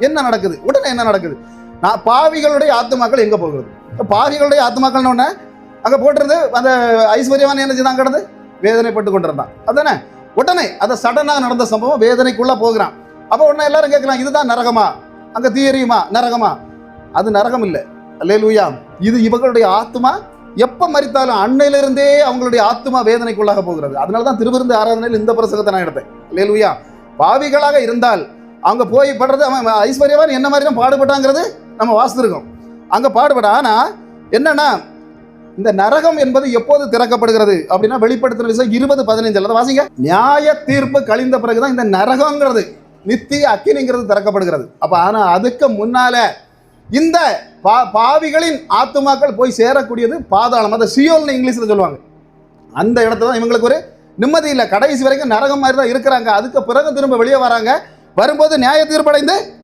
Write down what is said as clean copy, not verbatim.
என்ன நடக்குது? உடனே என்ன நடக்குது? நான் பாவிகளுடைய ஆத்துமாக்கள் எங்க போகிறது? பாவிகளுடைய ஆத்துமாக்கள் உடனே அங்க போட்டிருந்து அந்த ஐஸ்வர்யவான் என்ன செய்தான்? கிடந்து வேதனைப்பட்டு கொண்டிருந்தான். அதானே உடனே அதை சடனாக நடந்த சம்பவம், வேதனைக்குள்ள போகிறான். அப்போ உடனே எல்லாரும் கேட்கலாம், இதுதான் நரகமா? அங்க தீயறியுமா? நரகமா? அது நரகம் இல்லை. அல்லேலூயா. இது இவங்களுடைய ஆத்மா எப்ப மரித்தாலும் அன்னையிலிருந்தே அவங்களுடைய ஆத்மா வேதனைக்குள்ளாக போகிறது. அதனாலதான் திருவிருந்து ஆராதனையில் இந்த பிரசங்கத்தை நான் எடுத்தேன். அல்லேலூயா. பாவிகளாக இருந்தால் அவங்க போய் படுறது, அவன் ஐஸ்வர்யவான் என்ன மாதிரி தான் பாடுபட்டாங்கிறது நம்ம வாசித்திருக்கோம். அங்க பாடுபட. ஆனா என்னன்னா, இந்த நரகம் என்பது எப்போது திறக்கப்படுகிறது அப்படின்னா, வெளிப்படுத்துற விஷயம் 20:15 வாசிங்க. நியாய தீர்ப்பு கழிந்த பிறகுதான் இந்த நரகங்கிறது, நித்திய அக்கினிங்கிறது திறக்கப்படுகிறது. அப்ப ஆனா அதுக்கு முன்னால இந்த பாவிகளின் ஆத்துமாக்கள் போய் சேரக்கூடியது பாதாளம். அதை சியோல்னு இங்கிலீஷ்ல சொல்லுவாங்க. அந்த இடத்துல தான் இவங்களுக்கு ஒரு நிம்மதி இல்லை. கடைசி வரைக்கும் நரகம் மாதிரி தான் இருக்கிறாங்க. அதுக்கு பிறகு திரும்ப வெளியே வராங்க. வரும்போது நியாய தீர்ப்படைந்து